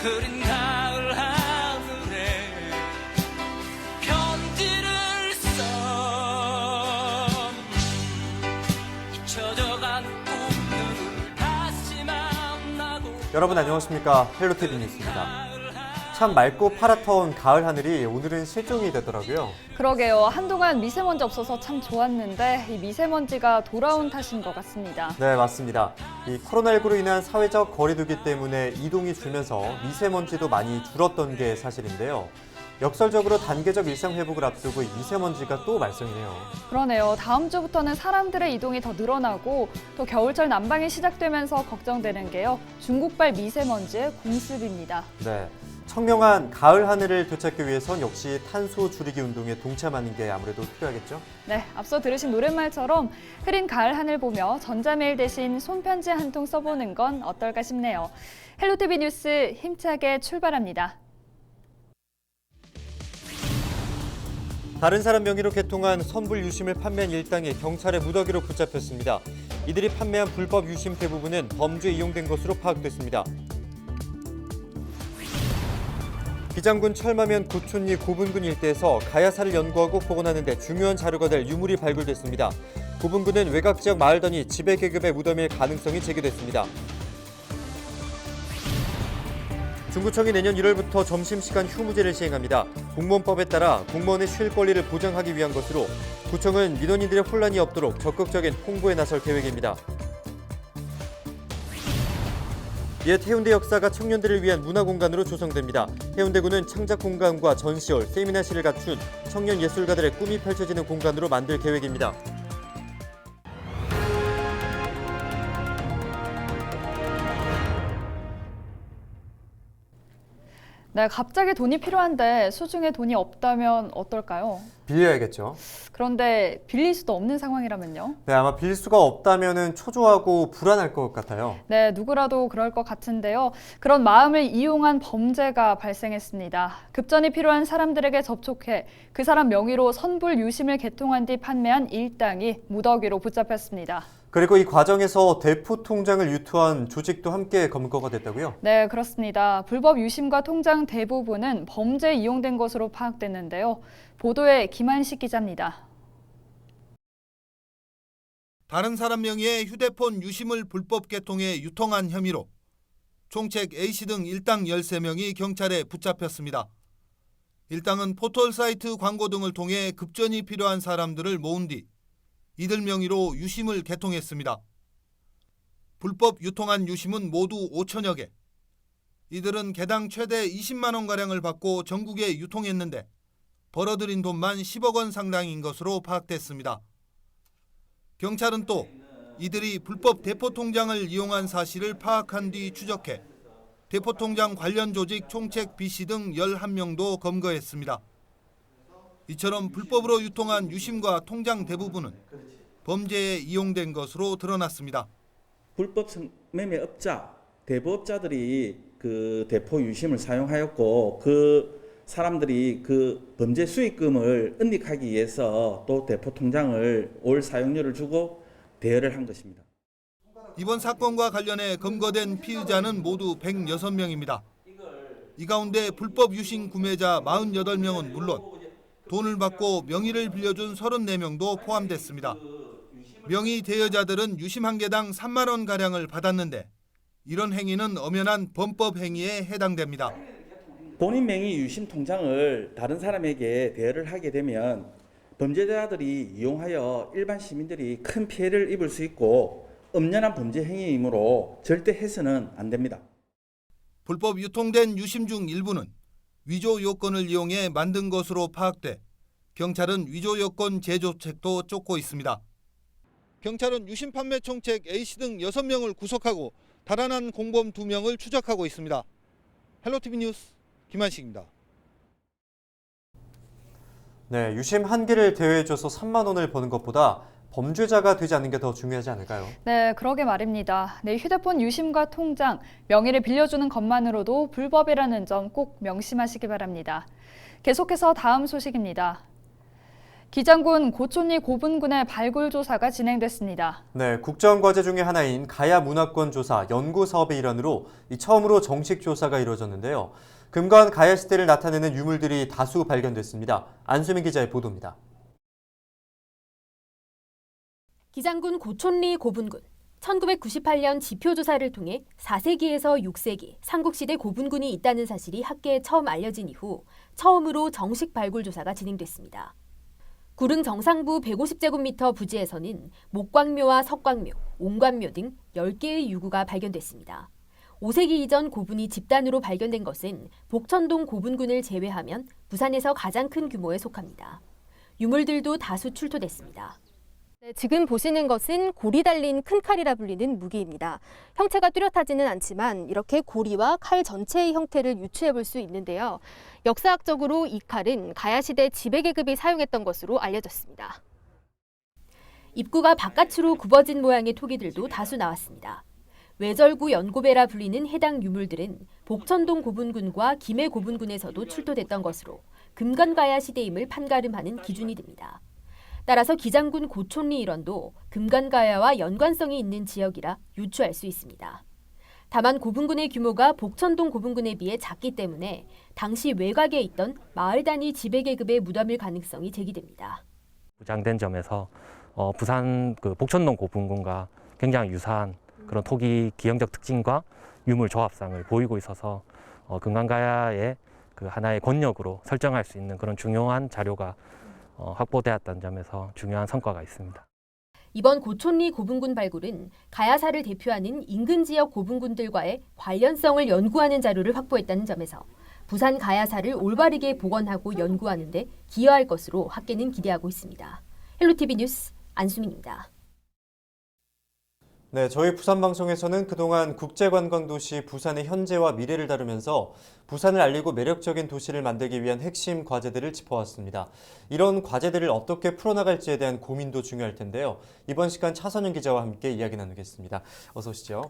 흐린 가을 하늘에 편지를 써 잊혀져간 꿈들을 다시 만나고. 여러분 안녕하십니까? 헬로티비 뉴스입니다. 참 맑고 파랗던 가을 하늘이 오늘은 실종이 되더라고요. 그러게요. 한동안 미세먼지 없어서 참 좋았는데 이 미세먼지가 돌아온 탓인 것 같습니다. 네, 맞습니다. 이 코로나19로 인한 사회적 거리두기 때문에 이동이 줄면서 미세먼지도 많이 줄었던 게 사실인데요. 역설적으로 단계적 일상 회복을 앞두고 이 미세먼지가 또 말썽이네요. 그러네요. 다음 주부터는 사람들의 이동이 더 늘어나고 또 겨울철 난방이 시작되면서 걱정되는 게요. 중국발 미세먼지의 공습입니다. 네. 청명한 가을 하늘을 되찾기 위해선 역시 탄소 줄이기 운동에 동참하는 게 아무래도 필요하겠죠? 네, 앞서 들으신 노랫말처럼 흐린 가을 하늘 보며 전자메일 대신 손편지 한 통 써보는 건 어떨까 싶네요. 헬로티비 뉴스 힘차게 출발합니다. 다른 사람 명의로 개통한 선불 유심을 판매한 일당이 경찰의 무더기로 붙잡혔습니다. 이들이 판매한 불법 유심 대부분은 범죄에 이용된 것으로 파악됐습니다. 비장군 철마면 구촌리 고분군 일대에서 가야사를 연구하고 복원하는 데 중요한 자료가 될 유물이 발굴됐습니다. 고분군은 외곽 지역 마을단위 지배계급의 무덤일 가능성이 제기됐습니다. 중구청이 내년 1월부터 점심시간 휴무제를 시행합니다. 공무원법에 따라 공무원의 쉴 권리를 보장하기 위한 것으로 구청은 민원인들의 혼란이 없도록 적극적인 홍보에 나설 계획입니다. 옛 해운대 역사가 청년들을 위한 문화공간으로 조성됩니다. 해운대구는 창작공간과 전시홀, 세미나실을 갖춘 청년 예술가들의 꿈이 펼쳐지는 공간으로 만들 계획입니다. 네, 갑자기 돈이 필요한데 수중에 돈이 없다면 어떨까요? 빌려야겠죠. 그런데 빌릴 수도 없는 상황이라면요? 네, 아마 빌릴 수가 없다면은 초조하고 불안할 것 같아요. 네, 누구라도 그럴 것 같은데요. 그런 마음을 이용한 범죄가 발생했습니다. 급전이 필요한 사람들에게 접촉해 그 사람 명의로 선불 유심을 개통한 뒤 판매한 일당이 무더기로 붙잡혔습니다. 그리고 이 과정에서 대포 통장을 유투한 조직도 함께 검거가 됐다고요? 네, 그렇습니다. 불법 유심과 통장 대부분은 범죄에 이용된 것으로 파악됐는데요. 보도에 김한식 기자입니다. 다른 사람 명의의 휴대폰 유심을 불법 개통해 유통한 혐의로 총책 A씨 등 일당 13명이 경찰에 붙잡혔습니다. 일당은 포털사이트 광고 등을 통해 급전이 필요한 사람들을 모은 뒤 이들 명의로 유심을 개통했습니다. 불법 유통한 유심은 모두 5천여 개. 이들은 개당 최대 20만 원가량을 받고 전국에 유통했는데 벌어들인 돈만 10억 원 상당인 것으로 파악됐습니다. 경찰은 또 이들이 불법 대포통장을 이용한 사실을 파악한 뒤 추적해 대포통장 관련 조직 총책 B씨 등 11명도 검거했습니다. 이처럼 불법으로 유통한 유심과 통장 대부분은 범죄에 이용된 것으로 드러났습니다. 불법 매매업자, 대부업자들이 그 대포 유심을 사용하였고 그 사람들이 그 범죄 수익금을 은닉하기 위해서 또 대포 통장을 올 사용료를 주고 대여를 한 것입니다. 이번 사건과 관련해 검거된 피의자는 모두 106명입니다. 이 가운데 불법 유심 구매자 48명은 물론 돈을 받고 명의를 빌려준 34명도 포함됐습니다. 명의 대여자들은 유심 한 개당 3만 원가량을 받았는데 이런 행위는 엄연한 범법 행위에 해당됩니다. 본인 명의 유심 통장을 다른 사람에게 대여를 하게 되면 범죄자들이 이용하여 일반 시민들이 큰 피해를 입을 수 있고 엄연한 범죄 행위이므로 절대 해서는 안 됩니다. 불법 유통된 유심 중 일부는 위조 요건을 이용해 만든 것으로 파악돼 경찰은 위조 요건 제조책도 쫓고 있습니다. 경찰은 유심 판매 총책 A씨 등 6명을 구속하고 달아난 공범 2명을 추적하고 있습니다. 헬로티비 뉴스 김한식입니다. 네, 유심 한 개를 대여해줘서 3만 원을 버는 것보다 범죄자가 되지 않는 게 더 중요하지 않을까요? 네, 그러게 말입니다. 네, 휴대폰 유심과 통장, 명의를 빌려주는 것만으로도 불법이라는 점 꼭 명심하시기 바랍니다. 계속해서 다음 소식입니다. 기장군 고촌리 고분군의 발굴 조사가 진행됐습니다. 네, 국정과제 중에 하나인 가야 문화권 조사 연구 사업의 일환으로 처음으로 정식 조사가 이루어졌는데요. 금관 가야 시대를 나타내는 유물들이 다수 발견됐습니다. 안수민 기자의 보도입니다. 기장군 고촌리 고분군. 1998년 지표조사를 통해 4세기에서 6세기 삼국시대 고분군이 있다는 사실이 학계에 처음 알려진 이후 처음으로 정식 발굴 조사가 진행됐습니다. 구릉 정상부 150제곱미터 부지에서는 목광묘와 석광묘, 옹관묘 등 10개의 유구가 발견됐습니다. 5세기 이전 고분이 집단으로 발견된 것은 복천동 고분군을 제외하면 부산에서 가장 큰 규모에 속합니다. 유물들도 다수 출토됐습니다. 네, 지금 보시는 것은 골이 달린 큰 칼이라 불리는 무기입니다. 형체가 뚜렷하지는 않지만 이렇게 고리와 칼 전체의 형태를 유추해 볼 수 있는데요. 역사학적으로 이 칼은 가야시대 지배계급이 사용했던 것으로 알려졌습니다. 입구가 바깥으로 굽어진 모양의 토기들도 다수 나왔습니다. 외절구 연고배라 불리는 해당 유물들은 복천동 고분군과 김해 고분군에서도 출토됐던 것으로 금관가야 시대임을 판가름하는 기준이 됩니다. 따라서 기장군 고촌리 일원도 금관가야와 연관성이 있는 지역이라 유추할 수 있습니다. 다만 고분군의 규모가 복천동 고분군에 비해 작기 때문에 당시 외곽에 있던 마을 단위 지배계급의 무덤일 가능성이 제기됩니다. 부장된 점에서 부산 복천동 고분군과 굉장히 유사한 그런 토기 기형적 특징과 유물 조합상을 보이고 있어서 금관가야의 하나의 권력으로 설정할 수 있는 그런 중요한 자료가 확보되었다는 점에서 중요한 성과가 있습니다. 이번 고촌리 고분군 발굴은 가야사를 대표하는 인근 지역 고분군들과의 관련성을 연구하는 자료를 확보했다는 점에서 부산 가야사를 올바르게 복원하고 연구하는 데 기여할 것으로 학계는 기대하고 있습니다. 헬로티비 뉴스 안수민입니다. 네, 저희 부산방송에서는 그동안 국제관광도시 부산의 현재와 미래를 다루면서 부산을 알리고 매력적인 도시를 만들기 위한 핵심 과제들을 짚어왔습니다. 이런 과제들을 어떻게 풀어나갈지에 대한 고민도 중요할 텐데요. 이번 시간 차선영 기자와 함께 이야기 나누겠습니다. 어서 오시죠.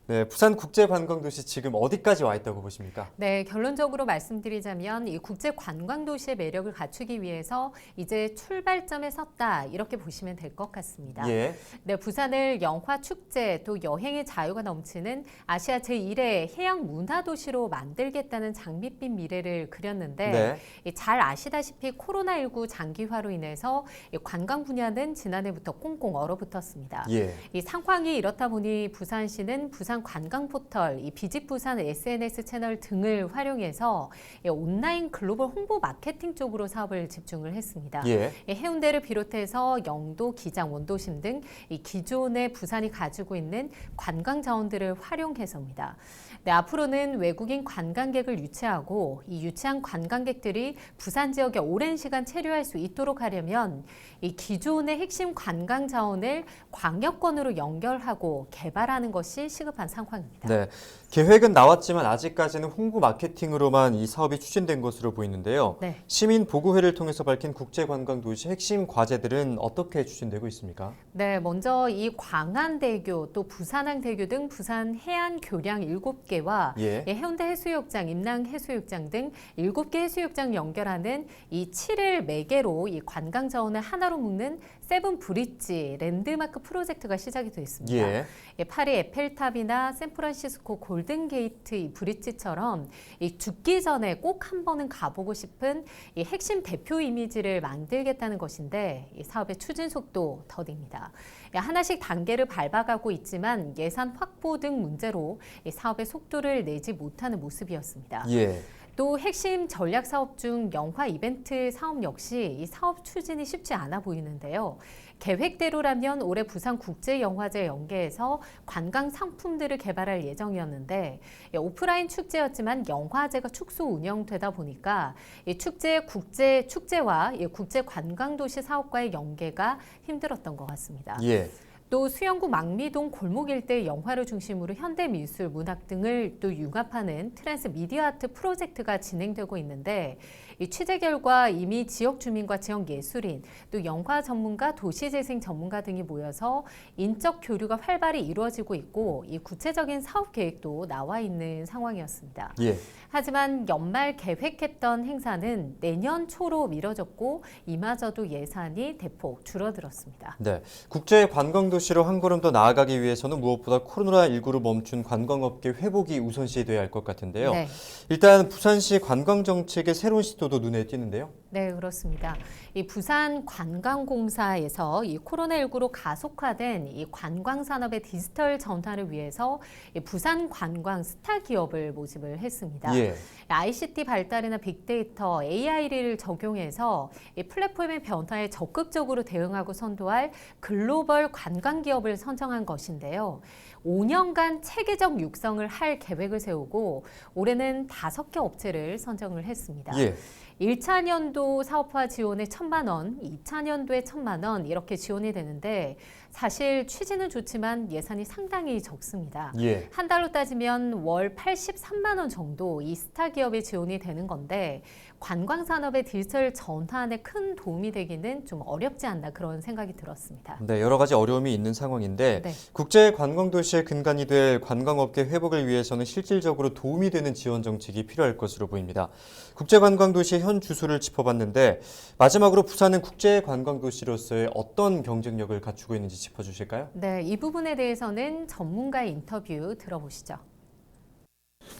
네, 부산 국제관광도시 지금 어디까지 와 있다고 보십니까? 네, 결론적으로 말씀드리자면 이 국제관광도시의 매력을 갖추기 위해서 이제 출발점에 섰다 이렇게 보시면 될 것 같습니다. 예. 네, 부산을 영화 축제 또 여행의 자유가 넘치는 아시아 제1의 해양 문화도시로 만들겠다는 장밋빛 미래를 그렸는데 네. 잘 아시다시피 코로나19 장기화로 인해서 이 관광 분야는 지난해부터 꽁꽁 얼어붙었습니다. 예. 이 상황이 이렇다 보니 부산시는 부산 관광 포털, 이 비직 부산 SNS 채널 등을 활용해서 온라인 글로벌 홍보 마케팅 쪽으로 사업을 집중을 했습니다. 예. 해운대를 비롯해서 영도, 기장, 원도심 등 이 기존의 부산이 가지고 있는 관광 자원들을 활용해서입니다. 네, 앞으로는 외국인 관광객을 유치하고 이 유치한 관광객들이 부산 지역에 오랜 시간 체류할 수 있도록 하려면 이 기존의 핵심 관광 자원을 광역권으로 연결하고 개발하는 것이 시급한 상황입니다. 네, 계획은 나왔지만 아직까지는 홍보 마케팅으로만 이 사업이 추진된 것으로 보이는데요. 네. 시민보고회를 통해서 밝힌 국제관광도시 핵심 과제들은 어떻게 추진되고 있습니까? 네, 먼저 이 광안대교 또 부산항대교 등 부산 해안교량 7개와 예. 해운대 해수욕장, 임랑 해수욕장 등 7개 해수욕장 연결하는 이 7일 매개로 이 관광 자원을 하나로 묶는 세븐 브릿지 랜드마크 프로젝트가 시작이 됐습니다. 예. 파리 에펠탑이나 샌프란시스코 골든게이트 이 브릿지처럼 이 죽기 전에 꼭 한 번은 가보고 싶은 이 핵심 대표 이미지를 만들겠다는 것인데 이 사업의 추진 속도 더딥니다. 하나씩 단계를 밟아가고 있지만 예산 확보 등 문제로 이 사업의 속도를 내지 못하는 모습이었습니다. 예. 또 핵심 전략 사업 중 영화 이벤트 사업 역시 이 사업 추진이 쉽지 않아 보이는데요. 계획대로라면 올해 부산국제영화제 연계해서 관광 상품들을 개발할 예정이었는데 오프라인 축제였지만 영화제가 축소 운영되다 보니까 이 축제와 국제관광도시 사업과의 연계가 힘들었던 것 같습니다. 예. 또 수영구 망미동 골목 일대 영화를 중심으로 현대 미술, 문학 등을 또 융합하는 트랜스 미디어 아트 프로젝트가 진행되고 있는데 이 취재 결과 이미 지역 주민과 지역 예술인, 또 영화 전문가, 도시재생 전문가 등이 모여서 인적 교류가 활발히 이루어지고 있고 이 구체적인 사업 계획도 나와 있는 상황이었습니다. 예. 하지만 연말 계획했던 행사는 내년 초로 미뤄졌고 이마저도 예산이 대폭 줄어들었습니다. 네, 국제 관광 도시로 한 걸음 더 나아가기 위해서는 무엇보다 코로나19로 멈춘 관광업계 회복이 우선시돼야 할 것 같은데요. 네. 일단 부산시 관광 정책의 새로운 시도도 눈에 띄는데요. 네, 그렇습니다. 이 부산관광공사에서 이 코로나19로 가속화된 이 관광 산업의 디지털 전환을 위해서 이 부산 관광 스타 기업을 모집을 했습니다. 예. ICT 발달이나 빅데이터, AI를 적용해서 이 플랫폼의 변화에 적극적으로 대응하고 선도할 글로벌 관광 기업을 선정한 것인데요. 5년간 체계적 육성을 할 계획을 세우고 올해는 5개 업체를 선정을 했습니다. 예. 1차 년도 사업화 지원에 1,000만 원, 2차 년도에 1,000만 원 이렇게 지원이 되는데 사실 취지는 좋지만 예산이 상당히 적습니다. 예. 한 달로 따지면 월 83만 원 정도 이 스타 기업에 지원이 되는 건데 관광 산업의 디지털 전환에 큰 도움이 되기는 좀 어렵지 않나 그런 생각이 들었습니다. 네, 여러 가지 어려움이 있는 상황인데 네. 국제 관광 도시의 근간이 될 관광업계 회복을 위해서는 실질적으로 도움이 되는 지원 정책이 필요할 것으로 보입니다. 국제 관광 도시의 현 주소를 짚어봤는데 마지막으로 부산은 국제 관광 도시로서의 어떤 경쟁력을 갖추고 있는지 짚어주실까요? 네, 이 부분에 대해서는 전문가의 인터뷰 들어보시죠.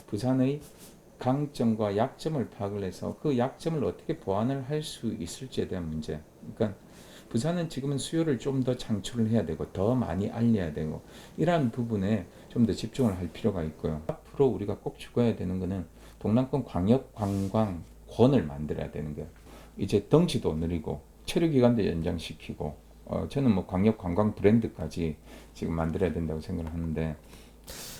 부산의 강점과 약점을 파악을 해서 그 약점을 어떻게 보완을 할 수 있을지에 대한 문제. 그러니까 부산은 지금은 수요를 좀 더 창출을 해야 되고 더 많이 알려야 되고 이러한 부분에 좀 더 집중을 할 필요가 있고요. 앞으로 우리가 꼭 추구해야 되는 것은 동남권 광역 관광권을 만들어야 되는 거예요. 이제 덩치도 늘리고 체류 기간도 연장시키고 저는 뭐 광역 관광 브랜드까지 지금 만들어야 된다고 생각을 하는데.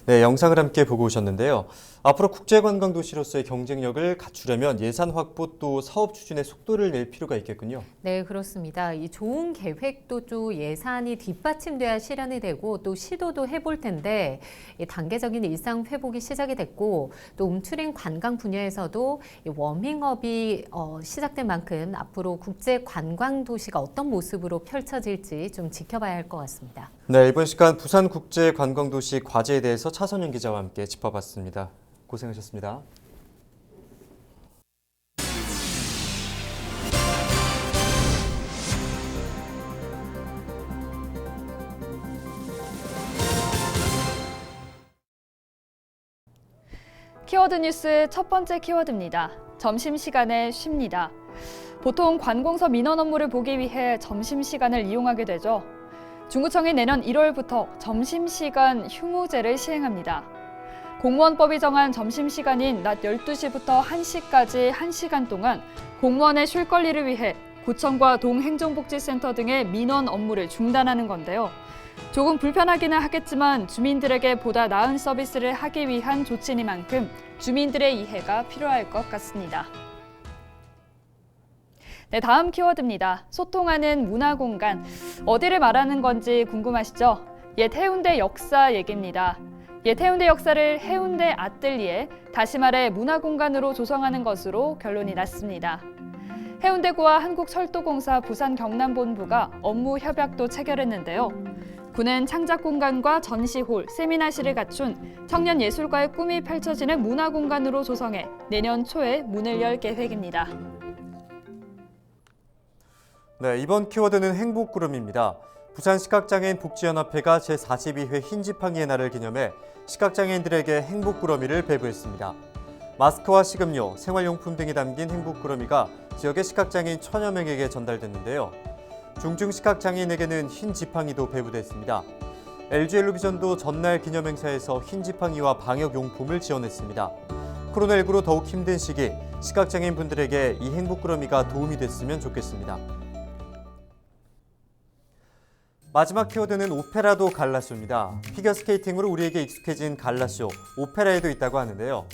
네, 영상을 함께 보고 오셨는데요. 앞으로 국제관광도시로서의 경쟁력을 갖추려면 예산 확보 또 사업 추진에 속도를 낼 필요가 있겠군요. 네, 그렇습니다. 이 좋은 계획도 또 예산이 뒷받침돼야 실현이 되고 또 시도도 해볼 텐데 이 단계적인 일상 회복이 시작이 됐고 또 움츠린 관광 분야에서도 이 워밍업이 시작된 만큼 앞으로 국제 관광 도시가 어떤 모습으로 펼쳐질지 좀 지켜봐야 할 것 같습니다. 네, 이번 시간 부산국제관광도시 과제에 대해서 차선영 기자와 함께 짚어봤습니다. 고생하셨습니다. 키워드 뉴스 첫 번째 키워드입니다. 점심시간에 쉽니다. 보통 관공서 민원 업무를 보기 위해 점심시간을 이용하게 되죠. 중구청이 내년 1월부터 점심시간 휴무제를 시행합니다. 공무원법이 정한 점심시간인 낮 12시부터 1시까지 1시간 동안 공무원의 쉴 권리를 위해 구청과 동행정복지센터 등의 민원 업무를 중단하는 건데요. 조금 불편하기는 하겠지만 주민들에게 보다 나은 서비스를 하기 위한 조치니만큼 주민들의 이해가 필요할 것 같습니다. 네, 다음 키워드입니다. 소통하는 문화공간. 어디를 말하는 건지 궁금하시죠? 옛 해운대 역사 얘기입니다. 옛 해운대 역사를 해운대 아뜰리에, 다시 말해 문화공간으로 조성하는 것으로 결론이 났습니다. 해운대구와 한국철도공사 부산경남본부가 업무 협약도 체결했는데요. 구는 창작공간과 전시홀, 세미나실을 갖춘 청년예술가의 꿈이 펼쳐지는 문화공간으로 조성해 내년 초에 문을 열 계획입니다. 네, 이번 키워드는 행복구름입니다. 부산시각장애인 복지연합회가 제42회 흰지팡이의 날을 기념해 시각장애인들에게 행복구러미를 배부했습니다. 마스크와 식음료, 생활용품 등이 담긴 행복구러미가 지역의 시각장애인 1000여 명에게 전달됐는데요. 중증시각장애인에게는 흰지팡이도 배부됐습니다. LG엘로비전도 전날 기념행사에서 흰지팡이와 방역용품을 지원했습니다. 코로나19로 더욱 힘든 시기, 시각장애인분들에게 이 행복구러미가 도움이 됐으면 좋겠습니다. 마지막 키워드는 오페라도 갈라쇼입니다. 피겨스케이팅으로 우리에게 익숙해진 갈라쇼, 오페라에도 있다고 하는데요.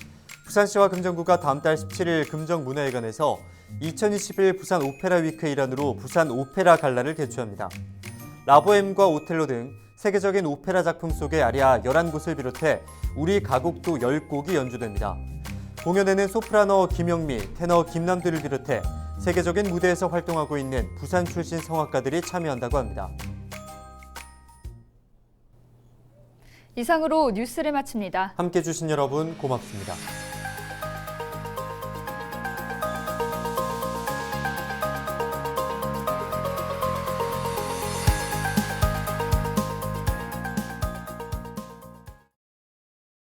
부산시와 금정구가 다음 달 17일 금정문화회관에서 2021 부산 오페라 위크의 일환으로 부산 오페라 갈라를 개최합니다. 라보엠과 오텔로 등 세계적인 오페라 작품 속의 아리아 11곳을 비롯해 우리 가곡도 10곡이 연주됩니다. 공연에는 소프라노 김영미, 테너 김남두를 비롯해 세계적인 무대에서 활동하고 있는 부산 출신 성악가들이 참여한다고 합니다. 이상으로 뉴스를 마칩니다. 함께해 주신 여러분 고맙습니다.